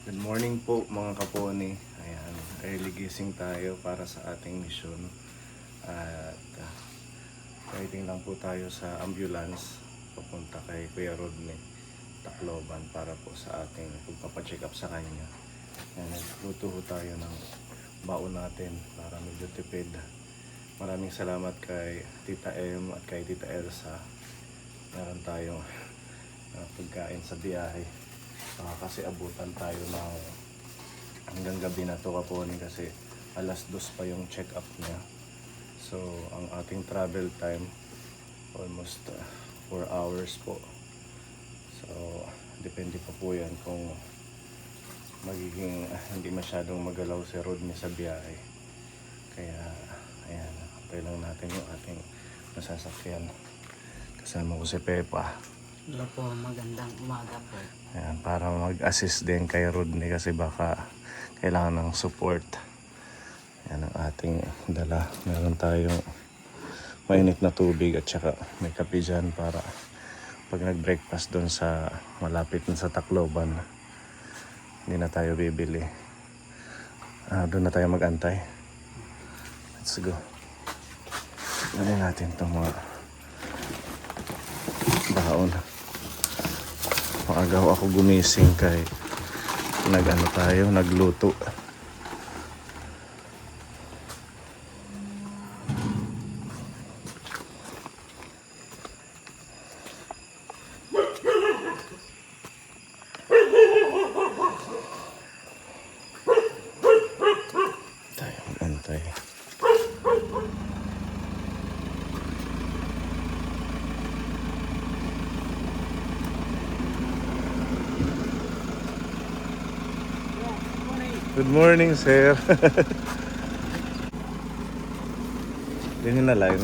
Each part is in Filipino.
Good morning po mga kaponi. Ayan, early gising tayo para sa ating misyon. At waiting lang po tayo sa ambulance papunta kay Kuya Rodney Tacloban para po sa ating pagpapacheck up sa kanya. Ayan, nagluto ho tayo ng baon natin para medyo tipid. Maraming salamat kay Tita M at kay Tita Elsa. Meron tayong pagkain sa biyahe. Kasi abutan tayo ng hanggang gabi na to kaponi kasi alas 2 pa yung check up niya. So ang ating travel time almost 4 hours po. So depende pa po yan kung magiging hindi masyadong magalaw si Rodney sa biyahe. Kaya ayan, antay lang natin yung ating nasasakyan. Kasama ko si Pepa. Hello po, magandang umaga po. Ayan, para mag-assist din kay Rodney kasi baka kailangan ng support. Ayan ang ating dala. Meron tayong mainit na tubig at saka may kape dyan para pag nag-breakfast doon sa malapit na sa Tacloban, hindi na tayo bibili. Doon na tayo mag-antay. Let's go. Tignan natin itong mga baon. Maagaw ako gumising kay nagluto. Tayo mag-antay. Good morning, sir. Ganyan na lang.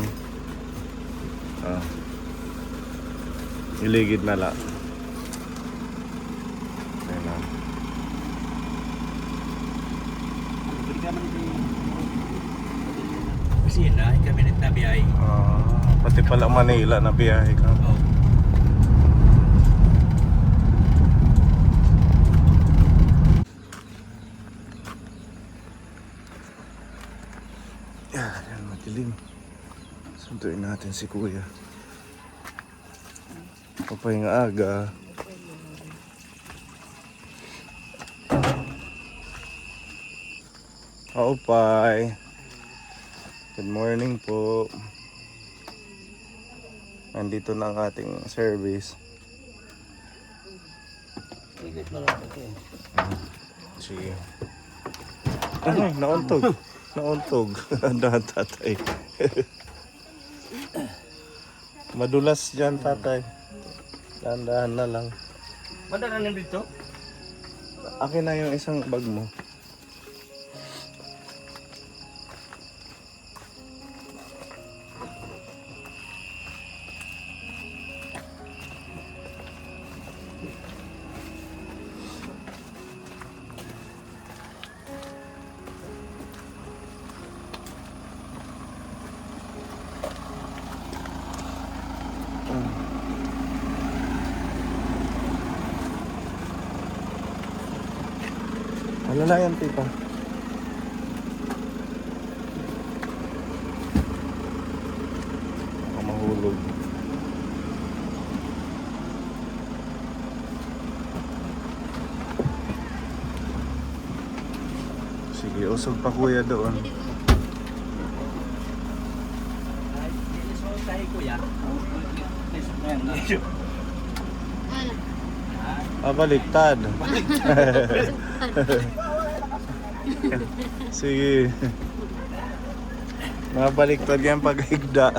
Iligid na lang. Ayan na. Kasi yun na, kami nagtabiyahe. Pati pala Manila na biyahe ka. Oh. Yan, madilim. Sunduin natin si Kuya. Papahinga aga. Pai. Good morning po. Nandito na ang ating service. Sige. Ay, nauntog. Nauntog. Andahan tatay. Madulas dyan tatay. Dahan-dahan na lang. Madala na dito? Akin na yung isang bag mo. Wala na yan, tita. Baka mahulog. Sige, usog pa kuya doon. Ay, so tayo kuya. Baliktad. Sige. Mabaliktad yan pag higda.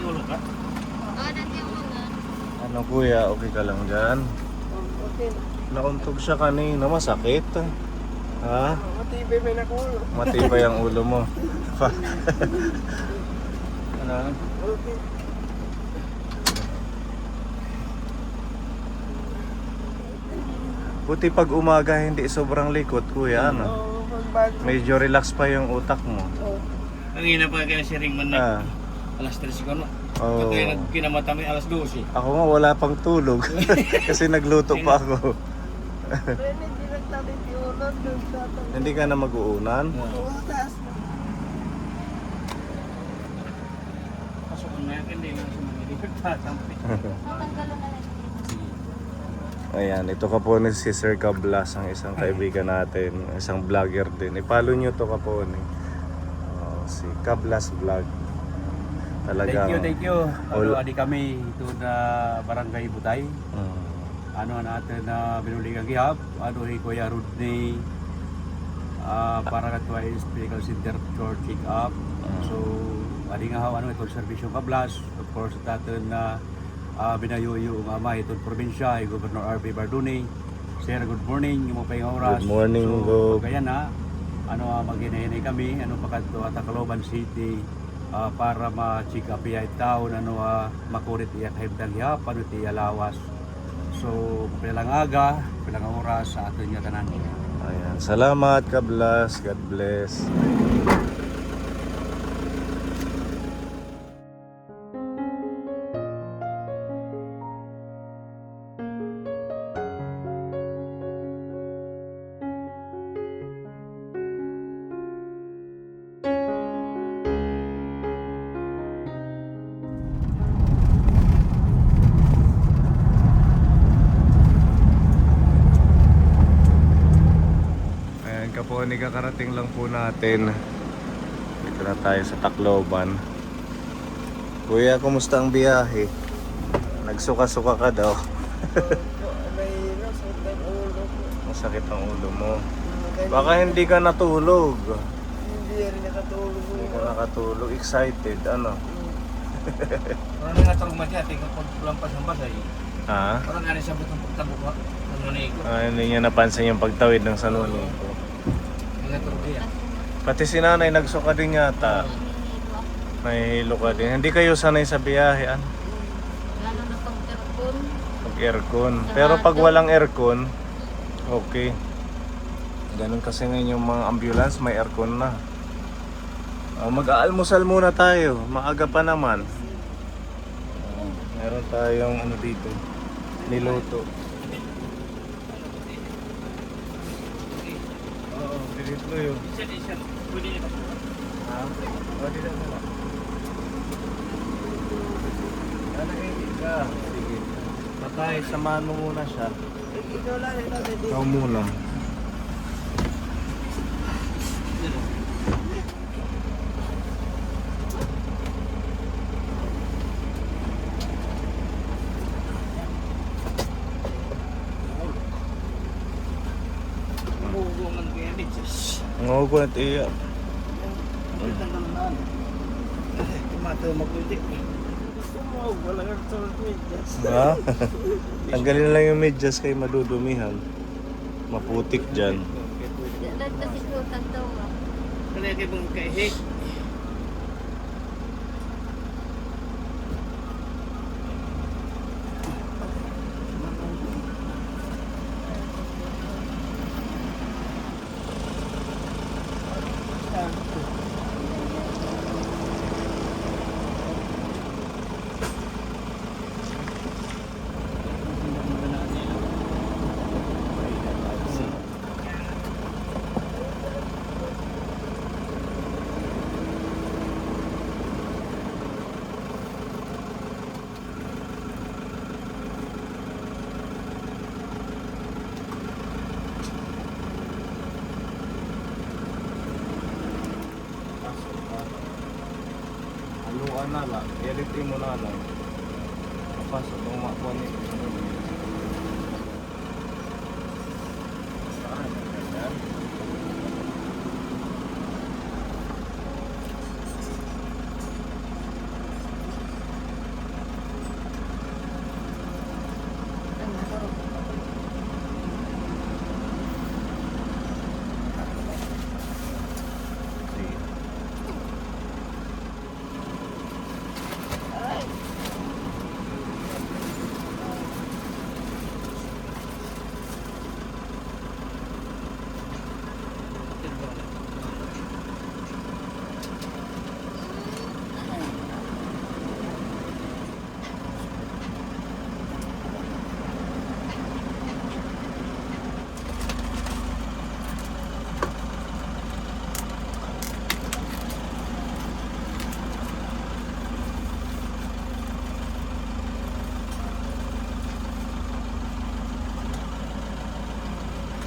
Tulog ka? Ano kuya, okay ka lang dyan? Okay. Nauntog siya kanina, masakit. Ha? Matibay may nakulo. Matibay ang ulo mo. Ano? Okay. Buti pag umaga hindi sobrang likot kuya, ano? Oo, pag bago. Medyo relax pa yung utak mo. Oh. Ang ina pa kaya si Ringman Ah. alas 3 ko no. Oo. Kaya kinamata mo alas 12. Ako nga wala pang tulog. Kasi nagluto pa ako. Pero hindi nagtalit yung ulo doon sa atin. Hindi ka na mag-uunan? Utas. Pasok ko na hindi lang sa mga nagtatampi. Ayan, ito ka po ni si Sir Kablas, ang isang kaibigan natin, isang vlogger din. I-follow nyo to ka po ni si Kablas Vlog. Talagang Thank you. all- Adi kami ito na Barangay Butay. Mm. Ano natin na binuligang gihap. Ano ni Kuya Rodney. Para ka is medical center for check up. So, adi nga ano itong servisyo kablas. Of course, natin na binayuyo ang ama itong probinsya, yung Governor R.B. Barduni. Sir, good morning. Yung mga payong oras. Good morning, So, Gov. kaya na, maghinay kami, pagkanto at Tacloban City, para ma-check up iya taon, makurit iya kahimtang hihap, iya lawas. So, pilang aga, pilang oras sa atin nga tanan. Ayan. Salamat Kablas. God bless. Ayan ka po, kakarating lang po natin. Dito na tayo sa Tacloban. Kuya, kumusta ang biyahe? Nagsuka-suka ka daw. Mahirap sa ulo ko. Masakit ang ulo mo. Kaya Baka hindi ka natulog. hindi rin nakatulog ko. Hindi ka nakatulog. Excited, ano? Parang nga tarong mati, ating kapagpulampas ng basay. Ha? Parang nga rin sabot ng pagtabok ha. Ano na iko? Hindi niya napansin yung pagtawid ng saloni ko. Nga tarong kaya. Pati si nanay nagsuka din yata. Nahihilo ka din. Hindi kayo sanay sa biyahe, ano? Lalo na pag telepon. Pag-aircon. Pero pag walang aircon, okay. Ganun kasi ngayon yung mga ambulance, may aircon na. Mag-aalmusal muna tayo. Maaga pa naman. Meron tayong ano dito. Niluto. Oo, dito yun. Isa. Pwede niya pa. Ha? Pwede na naman. Nanahimik ka. Sige. Patay, samahan mo muna siya. Ikaw lang ito. Ikaw muna. Hugungan kaya bitches. Ngogo at iya. Palitan ka naman. Tumato magpili. Gusto mo, wala kang tulog medyas. Ha? Tanggalin na lang yung medyas kay madudumihan. Maputik dyan. Kasi ko tantaw nga. Kaya kayo mong kaihik. Haluan na lang. Editin mo na lang. Kapasok ang makuha nito.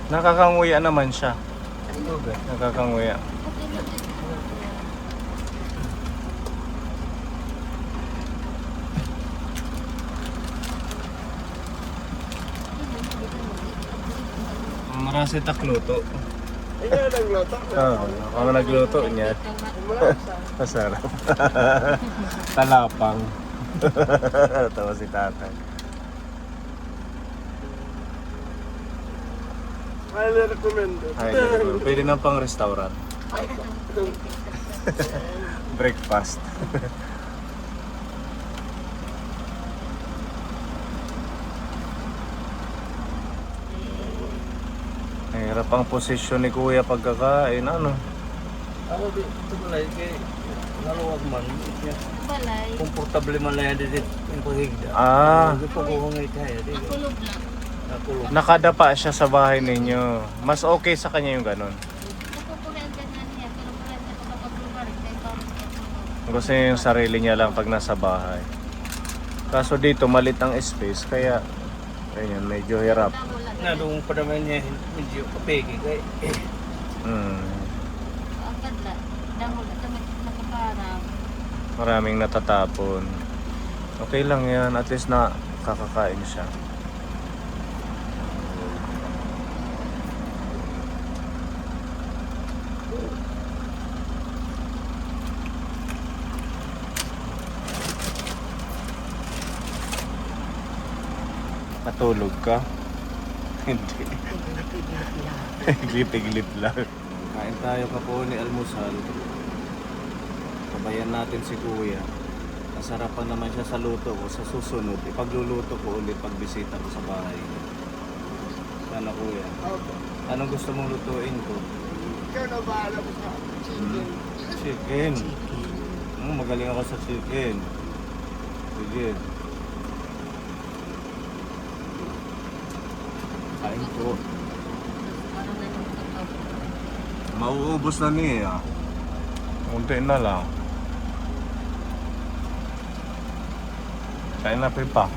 Nakakanguya naman siya. Nakakanguya. Marasi takluto. Ikaw nagluto. Oo, ako nagluto niya. Masarap. Talapang. Tawa si tatay. Highly recommended. Ay, pwede na pang restaurant. Breakfast. Hirap ang posisyon ni Kuya pagkakain, ano? Ako dito balay kay naluwag man. Balay. Komportable man lang dito yung pahigda. Ah, Hindi pa ko ngay kaya. Nakulog lang. Nakulong. nakadapa siya sa bahay ninyo. Mas okay sa kanya yung ganun. Nakukulian ka na niya. Pero wala niya kapag-lumarik. Kaya parang niya. Gusto niya yung sarili niya lang pag nasa bahay. Kaso dito malit ang space, kaya ayun, medyo hirap. Na doon pa naman niya medyo kapegi kay Hmm. Ang kadla. Dahol at ang nakaparang. Maraming natatapon. Okay lang yan, at least na kakakain siya. Matulog ka? Hindi. Iglip-iglip lang. Kain tayo po ni almusal. Kabayan natin si Kuya. Masarapan naman siya sa luto ko. Sa susunod, ipagluluto ko ulit pag bisita ko sa bahay. Sana Kuya. Anong gusto mong lutuin ko? Ikaw na bahala mo sa chicken. Chicken. Magaling ako sa chicken. Sige. Kain ko. Parang nangyayari. Mauubos na niya. Unti na lang. Kain na pa.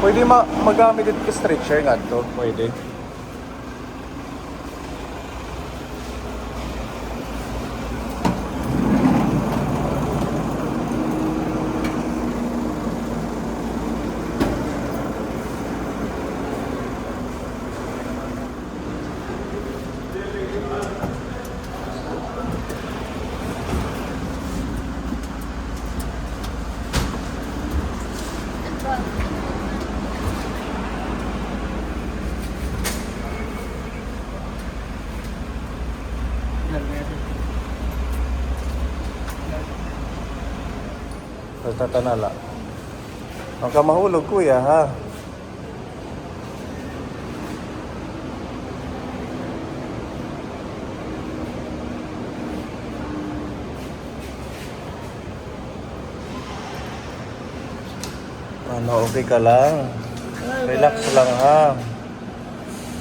Pwede magamit dito ka stretcher nga to. Pwede. Tatanala. Huwag ka mahulog, Kuya, ha? Ano, okay ka lang? Relax lang, ha?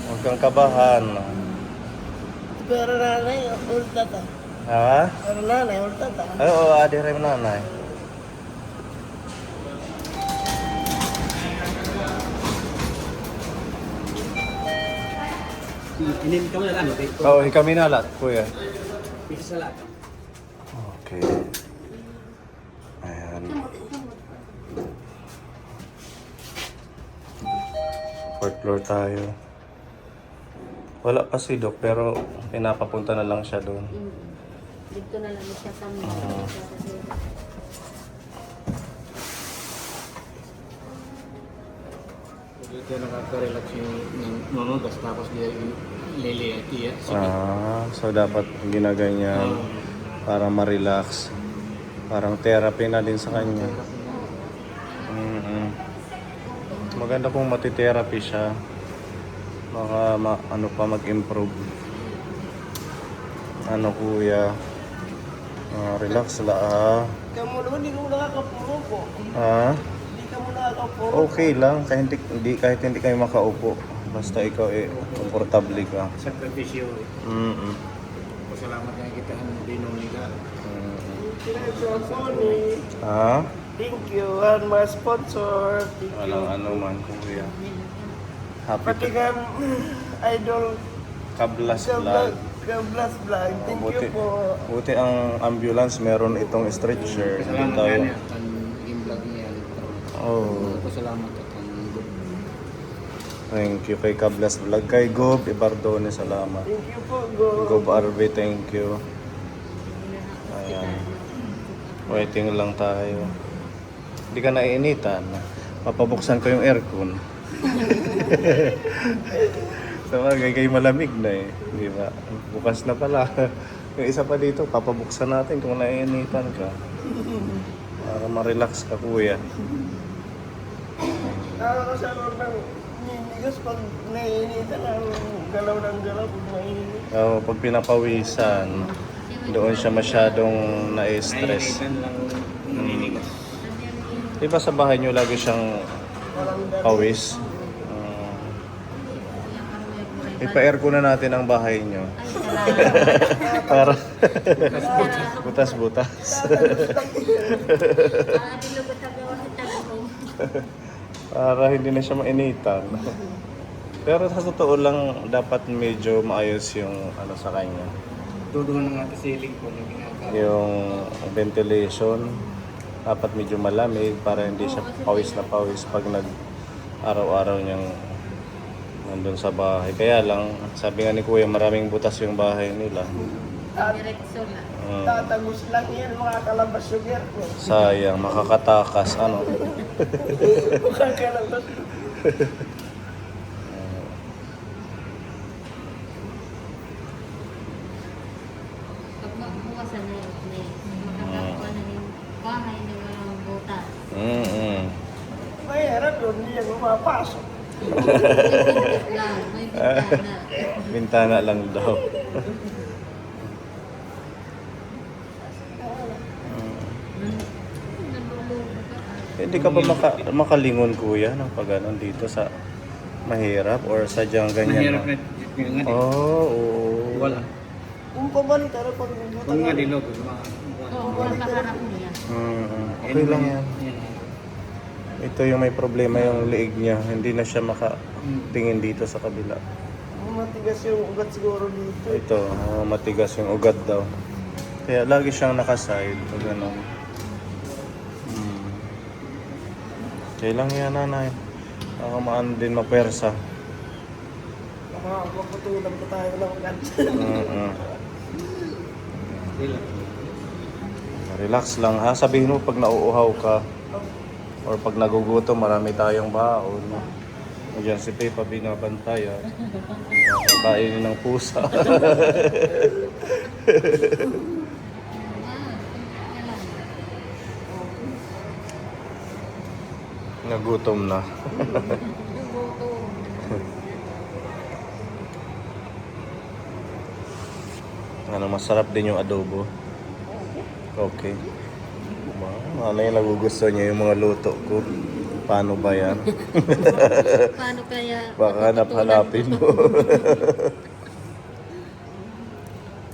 Huwag kang kabahan. Pero nanay, ulta ta. Ha? Pero nanay, ulta ta. Ay, oo, adi rin nanay. Inin kami na lang, okay? Oo, kami na lahat, Kuya. Pisa sa lahat. Okay. Ayan. Fourth floor tayo. Wala pa si Doc, pero pinapapunta na lang siya doon. Dito na lang siya kami. Dito nakaka-relax yung mamugas tapos dia liliyati ya. So dapat ginaganyan para ma-relax. Parang therapy na din sa kanya. Maganda kung matitherapy siya. Baka ano pa mag-improve. Ano kuya? Relax la. Kamu naman, hindi ka mo nakakapuro po. Ha? Hindi ka mo nakakapuro. Okay lang kahit hindi kayo makaupo. Basta ikaw komportable ka. Sakripisyo. Pasalamat nga kita ang binuli ka. Ha? Thank you, and my sponsor. Thank you. Walang ano man kuya. Happy Pati to. kan idol Kablas Kablas vlog. Vlog. Thank you po. Buti ang ambulance meron itong stretcher. Hindi tayo. Ang naging vlog niya. Oh, Pasalamat at ang thank you kay Kablas Vlog. Kay Gob Ibardone, salamat. Thank you po, go. Gob RV, thank you. Ayan. Waiting lang tayo. Hindi ka naiinitan. Papabuksan ko yung aircon. So, kayo malamig na eh. Di ba? Bukas na pala. Yung isa pa dito, papabuksan natin kung naiinitan ka. Para ma-relax ka, kuya. Nakakasarap ng ninigas pag naiinitan ang galaw ng galaw pag mainit. Pag pinapawisan, doon siya masyadong na-stress. lang naninigas. Di ba sa bahay nyo lagi siyang Walang dami. pawis? Ipa-aircon na natin ang bahay nyo. Ay, salamat. Para butas-butas. Dilugot ang gawa kita ko. Para hindi na siya mainitan. Pero sa totoo lang, dapat medyo maayos yung ano sa kanya. Tuduhan ng ating ceiling po yung ginagawa. Yung ventilation, dapat medyo malamig para hindi siya pawis na pawis pag araw-araw niyang nandun sa bahay. Kaya lang, sabi nga ni Kuya, maraming butas yung bahay nila. Diretso na. Tatagos lang yan, makakalabas yung aircon. Sayang, makakatakas, ano. Makakalabas. Pag bukasan na yun, makakakuha na yung bahay na walang butas. Mahirap yun, hindi yan mapapasok. May bintana. Bintana lang daw. Hindi ka ba makalingon, Kuya, ng pag ano, dito sa mahirap or sadyang ganyan? Mahirap na yung nga. Oo. Wala. Kung pabalik ka na pag Kung nga dilog. Oo, walang kaharap niya. Okay lang yan. Ito yung may problema yung liig niya. Hindi na siya makatingin dito sa kabila. matigas yung ugat siguro dito. Ito, matigas yung ugat daw. Kaya lagi siyang nakaside pag gano'n. Kaya lang yan, nanay. Baka maan din mapersa. Baka magputulan ko tayo ng ugat. Relax lang ha. Sabihin mo pag nauuhaw ka or pag nagugutom, marami tayong baon. Diyan si Pepa binabantay ha. Kainin ng pusa. Nagutom na. Ano, masarap din yung adobo. Okay. Ano yung nagugusto niya yung mga luto ko? Paano ba yan? Paano kaya? Baka hanap-hanapin mo.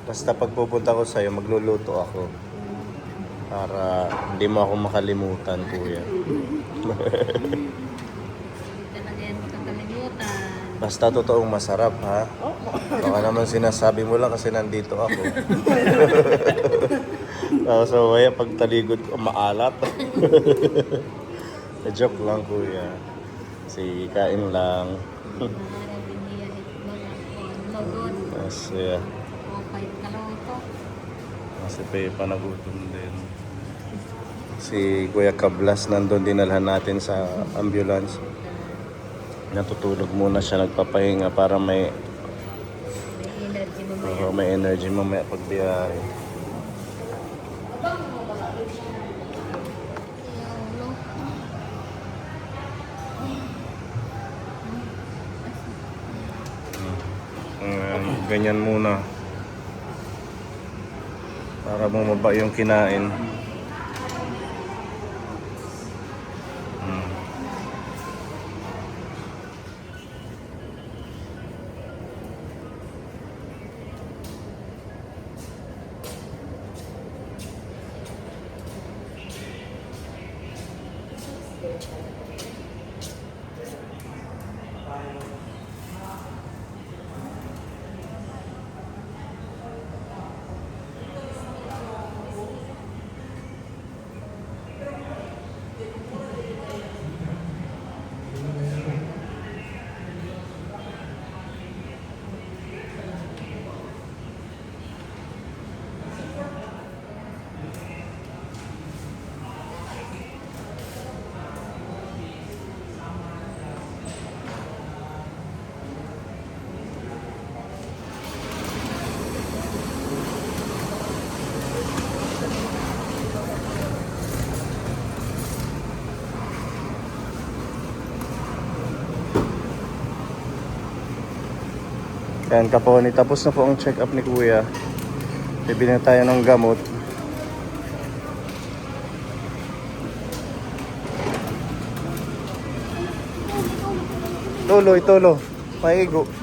Basta pag pupunta ko sa'yo, magluluto ako. Para hindi mo ako makalimutan, kuya. Talaga yan makakalimutan. Basta totoong masarap, ha? Baka naman sinasabi mo lang kasi nandito ako. So, kaya pag taligod ko, maalat. Joke lang, kuya. Si kain lang. Yes, yeah. Si Pepa nagutom din. Si Kuya Kablas nandun dinalhan natin sa ambulance. Natutulog muna siya, nagpapahinga para may energy mo. may energy mamaya pag biyahe. Ganyan muna. Para bumaba yung kinain. Hmm. Yan Kaponi, tapos na po ang check-up ni Kuya. Bibili na tayo ng gamot. Tulo, maigo.